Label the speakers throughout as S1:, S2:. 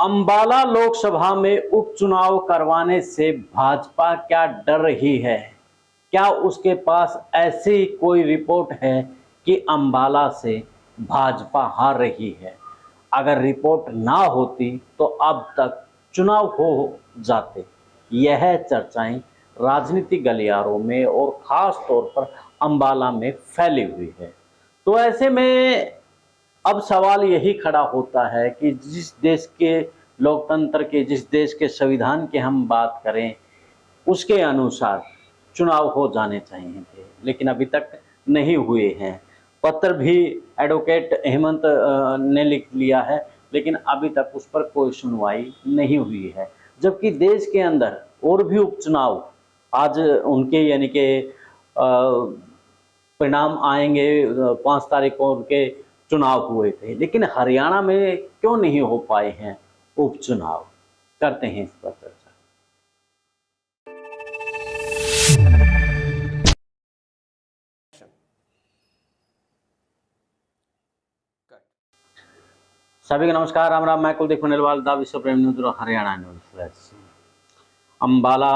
S1: अंबाला लोकसभा में उपचुनाव करवाने से भाजपा क्या डर रही है? क्या उसके पास ऐसी कोई रिपोर्ट है कि अंबाला से भाजपा हार रही है? अगर रिपोर्ट ना होती तो अब तक चुनाव हो जाते। यह चर्चाएं राजनीतिक गलियारों में और खास तौर पर अंबाला में फैली हुई है। तो ऐसे में अब सवाल यही खड़ा होता है कि जिस देश के लोकतंत्र के, जिस देश के संविधान की हम बात करें, उसके अनुसार चुनाव हो जाने चाहिए थे, लेकिन अभी तक नहीं हुए हैं। पत्र भी एडवोकेट हेमंत ने लिख लिया है, लेकिन अभी तक उस पर कोई सुनवाई नहीं हुई है। जबकि देश के अंदर और भी उपचुनाव आज उनके यानी कि परिणाम आएंगे। 5 तारीख को उनके चुनाव हुए थे, लेकिन हरियाणा में क्यों नहीं हो पाए हैं उपचुनाव? करते हैं इस पर चर्चा। सभी को नमस्कार, राम राम। मैं कुलदीप खंडेलवाल, द विश्व प्रेम न्यूज और हरियाणा न्यूज फ्लैश। अंबाला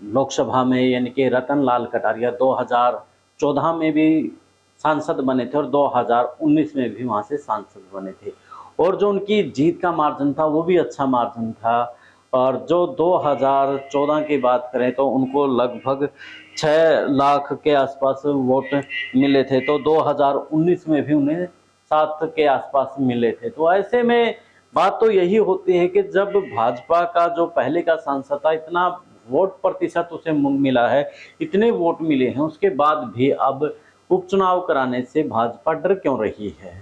S1: लोकसभा में यानी कि रतन लाल कटारिया 2014 में भी सांसद बने थे और 2019 में भी वहां से सांसद बने थे, और जो उनकी जीत का मार्जिन था वो भी अच्छा मार्जिन था। और जो 2014 की बात करें तो उनको लगभग 6 लाख के आसपास वोट मिले थे, तो 2019 में भी उन्हें 7 के आसपास मिले थे। तो ऐसे में बात तो यही होती है कि जब भाजपा का जो पहले का सांसद था, इतना वोट प्रतिशत उसे मिला है, इतने वोट मिले हैं, उसके बाद भी अब उपचुनाव कराने से भाजपा डर क्यों रही है?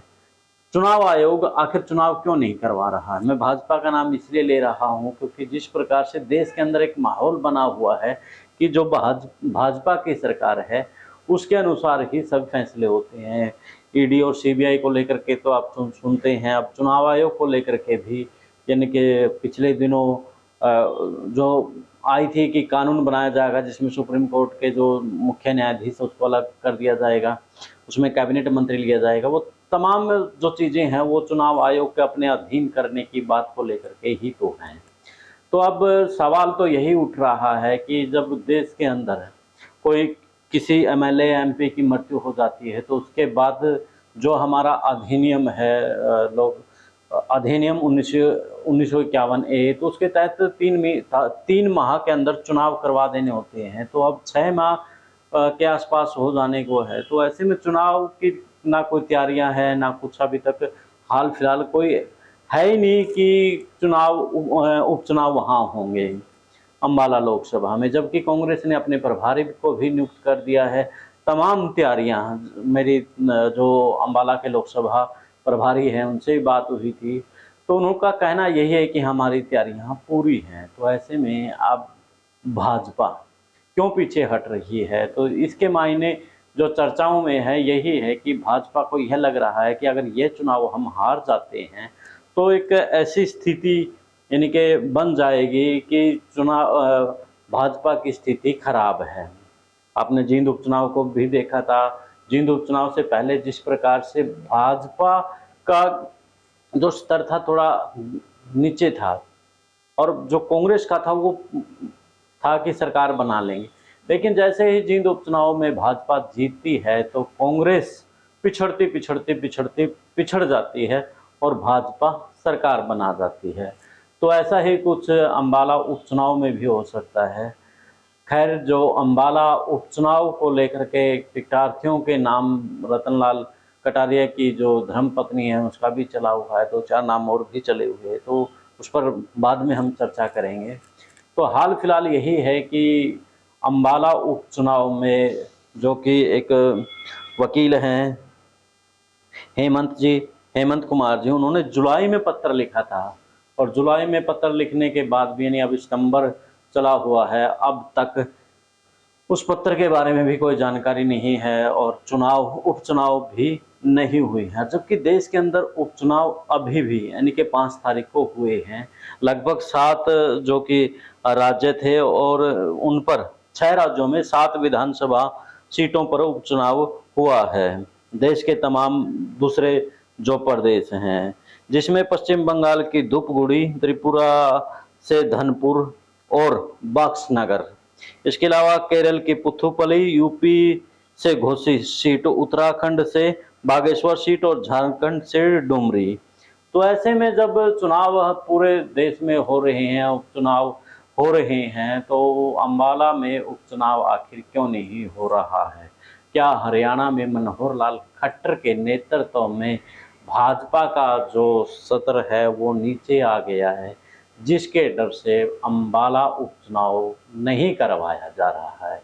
S1: चुनाव आयोग आखिर चुनाव क्यों नहीं करवा रहा है? मैं भाजपा का नाम इसलिए ले रहा हूं क्योंकि जिस प्रकार से देश के अंदर एक माहौल बना हुआ है कि जो भाजपा की सरकार है उसके अनुसार ही सब फैसले होते हैं। ईडी और सीबीआई को लेकर के तो आप सुनते हैं, अब चुनाव आयोग को लेकर के भी, यानी कि पिछले दिनों जो आई थी कि कानून बनाया जाएगा जिसमें सुप्रीम कोर्ट के जो मुख्य न्यायाधीश उसको अलग कर दिया जाएगा, उसमें कैबिनेट मंत्री लिया जाएगा। वो तमाम जो चीज़ें हैं वो चुनाव आयोग के अपने अधीन करने की बात को लेकर के ही तो हैं। तो अब सवाल तो यही उठ रहा है कि जब देश के अंदर कोई किसी एमएलए एमपी की मृत्यु हो जाती है तो उसके बाद जो हमारा अधिनियम है, लोग अधिनियम 1951 ए, तो उसके तहत 3 माह के अंदर चुनाव करवा देने होते हैं। तो अब 6 माह के आसपास हो जाने को है, तो ऐसे में चुनाव की ना कोई तैयारियां हैं ना कुछ अभी तक। हाल फिलहाल कोई है ही नहीं कि उपचुनाव वहाँ होंगे अंबाला लोकसभा में, जबकि कांग्रेस ने अपने प्रभारी को भी नियुक्त कर दिया है। तमाम तैयारियां, मेरी जो अंबाला के लोकसभा प्रभारी हैं उनसे भी बात हुई थी, तो उनका कहना यही है कि हमारी तैयारियां पूरी हैं। तो ऐसे में अब भाजपा क्यों पीछे हट रही है? तो इसके मायने जो चर्चाओं में है यही है कि भाजपा को यह लग रहा है कि अगर ये चुनाव हम हार जाते हैं तो एक ऐसी स्थिति यानी कि बन जाएगी कि चुनाव भाजपा की स्थिति खराब है। आपने जींद उपचुनाव को भी देखा था। जींद उपचुनाव से पहले जिस प्रकार से भाजपा का जो स्तर था थोड़ा नीचे था, और जो कांग्रेस का था वो था कि सरकार बना लेंगे, लेकिन जैसे ही जींद उपचुनाव में भाजपा जीतती है तो कांग्रेस पिछड़ती पिछड़ती पिछड़ती पिछड़ जाती है और भाजपा सरकार बना जाती है। तो ऐसा ही कुछ अंबाला उपचुनाव में भी हो सकता है। खैर, जो अंबाला उपचुनाव को लेकर के प्रत्याशियों के नाम रतनलाल कटारिया की जो धर्मपत्नी है उसका भी चला हुआ है, 2-4 नाम और भी चले हुए हैं, तो उस पर बाद में हम चर्चा करेंगे। तो हाल फिलहाल यही है कि अंबाला उपचुनाव में जो कि एक वकील हैं हेमंत कुमार जी, उन्होंने जुलाई में पत्र लिखा था, और जुलाई में पत्र लिखने के बाद भी यानी अब सितंबर चला हुआ है, अब तक उस पत्र के बारे में भी कोई जानकारी नहीं है और उपचुनाव भी नहीं हुई है। जबकि देश के अंदर उपचुनाव अभी भी यानी कि 5 तारीख को हुए हैं। लगभग 7 जो कि राज्य थे और उन पर 6 राज्यों में 7 विधानसभा सीटों पर उपचुनाव हुआ है। देश के तमाम दूसरे जो प्रदेश हैं जिसमें पश्चिम बंगाल की धूपगुड़ी, त्रिपुरा से धनपुर और बक्सनगर, इसके अलावा केरल की पुथुपली, यूपी से घोसी सीट, उत्तराखंड से बागेश्वर सीट और झारखंड से डुमरी। तो ऐसे में जब चुनाव पूरे देश में हो रहे हैं, उपचुनाव हो रहे हैं, तो अम्बाला में उपचुनाव आखिर क्यों नहीं हो रहा है? क्या हरियाणा में मनोहर लाल खट्टर के नेतृत्व में भाजपा का जो सत्र है वो नीचे आ गया है, जिसके डर से अम्बाला उपचुनाव नहीं करवाया जा रहा है?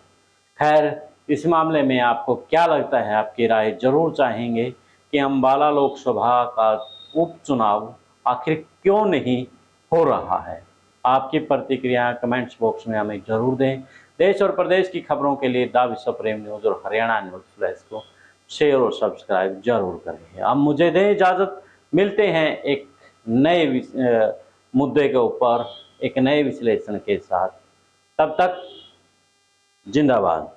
S1: खैर, इस मामले में आपको क्या लगता है? आपकी राय जरूर चाहेंगे कि अम्बाला लोकसभा का उपचुनाव आखिर क्यों नहीं हो रहा है? आपकी प्रतिक्रिया कमेंट्स बॉक्स में हमें जरूर दें। देश और प्रदेश की खबरों के लिए द विश्व प्रेम न्यूज़ और हरियाणा न्यूज़ फ्लैश को शेयर और सब्सक्राइब जरूर करें। अब मुझे दें इजाज़त, मिलते हैं एक नए मुद्दे के ऊपर एक नए विश्लेषण के साथ। तब तक जिंदाबाद।